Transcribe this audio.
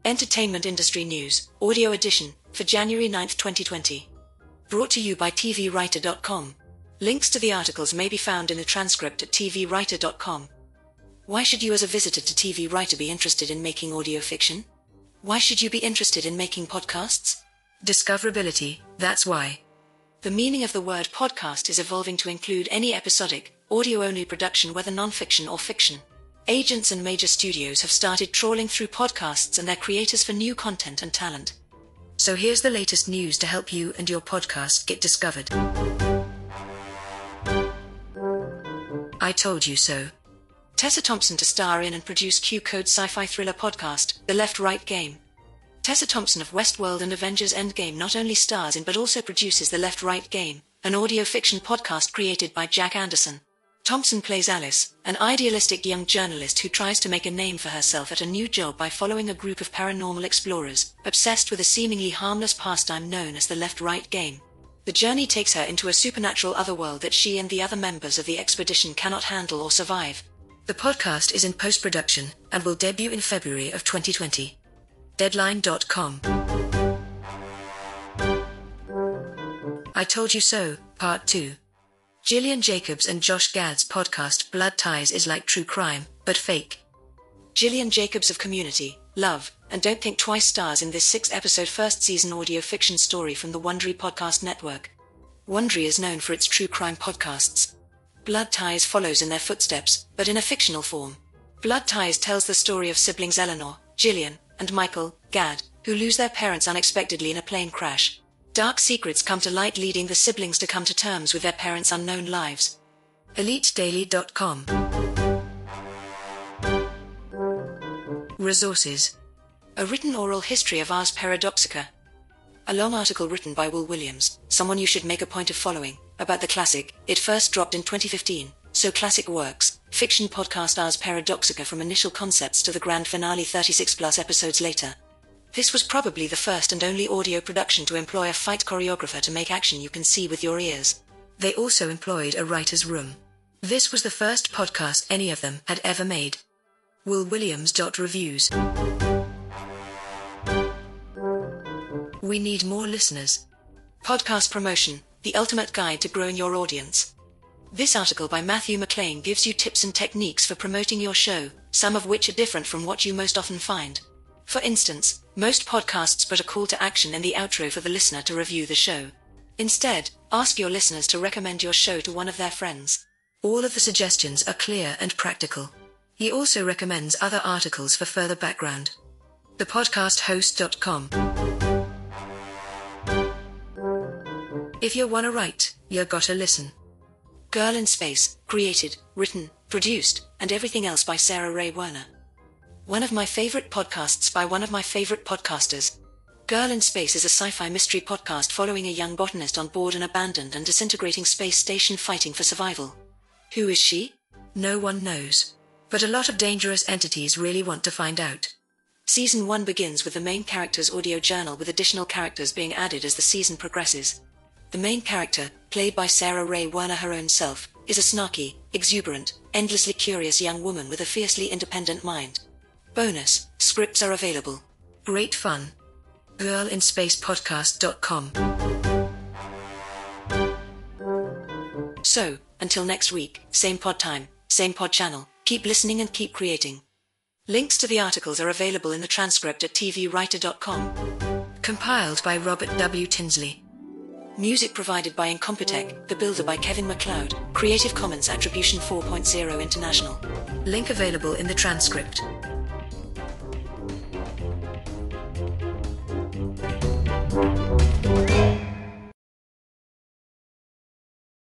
Entertainment Industry News, Audio Edition, for January 9, 2020. Brought to you by tvwriter.com. Links to the articles may be found in the transcript at tvwriter.com. Why should you as a visitor to TV Writer be interested in making audio fiction? Why should you be interested in making podcasts? Discoverability, that's why. The meaning of the word podcast is evolving to include any episodic, audio-only production, whether non-fiction or fiction. Agents and major studios have started trawling through podcasts and their creators for new content and talent. So here's the latest news to help you and your podcast get discovered. I Told You So. Tessa Thompson to star in and produce Q-Code sci-fi thriller podcast, The Left-Right Game. Tessa Thompson of Westworld and Avengers Endgame not only stars in but also produces The Left-Right Game, an audio fiction podcast created by Jack Anderson. Thompson plays Alice, an idealistic young journalist who tries to make a name for herself at a new job by following a group of paranormal explorers, obsessed with a seemingly harmless pastime known as the Left-Right Game. The journey takes her into a supernatural otherworld that she and the other members of the expedition cannot handle or survive. The podcast is in post-production and will debut in February of 2020. Deadline.com. I Told You So, Part 2. Gillian Jacobs and Josh Gad's podcast Blood Ties is like true crime, but fake. Gillian Jacobs of Community, Love, and Don't Think Twice stars in this 6-episode first-season audio fiction story from the Wondery Podcast Network. Wondery is known for its true crime podcasts. Blood Ties follows in their footsteps, but in a fictional form. Blood Ties tells the story of siblings Eleanor, Gillian, and Michael, Gad, who lose their parents unexpectedly in a plane crash. Dark secrets come to light, leading the siblings to come to terms with their parents' unknown lives. EliteDaily.com. Resources. A written oral history of Ars Paradoxica. A long article written by Will Williams, someone you should make a point of following, about the classic. It first dropped in 2015, so classic works, fiction podcast Ars Paradoxica from initial concepts to the grand finale 36+ episodes later. This was probably the first and only audio production to employ a fight choreographer to make action you can see with your ears. They also employed a writer's room. This was the first podcast any of them had ever made. WillWilliams.reviews. We need more listeners. Podcast promotion, the ultimate guide to growing your audience. This article by Matthew McLean gives you tips and techniques for promoting your show, some of which are different from what you most often find. For instance, most podcasts put a call to action in the outro for the listener to review the show. Instead, ask your listeners to recommend your show to one of their friends. All of the suggestions are clear and practical. He also recommends other articles for further background. Thepodcasthost.com. If you wanna write, you gotta listen. Girl in Space, created, written, produced, and everything else by Sarah Ray Werner. One of my favorite podcasts by one of my favorite podcasters. Girl in Space is a sci-fi mystery podcast following a young botanist on board an abandoned and disintegrating space station fighting for survival. Who is she? No one knows. But a lot of dangerous entities really want to find out. Season 1 begins with the main character's audio journal, with additional characters being added as the season progresses. The main character, played by Sarah Ray Werner her own self, is a snarky, exuberant, endlessly curious young woman with a fiercely independent mind. Bonus, scripts are available. Great fun. girlinspacepodcast.com. So, until next week, same pod time, same pod channel, keep listening and keep creating. Links to the articles are available in the transcript at tvwriter.com. Compiled by Robert W. Tinsley. Music provided by Incompetech, The Builder by Kevin MacLeod, Creative Commons Attribution 4.0 International. Link available in the transcript.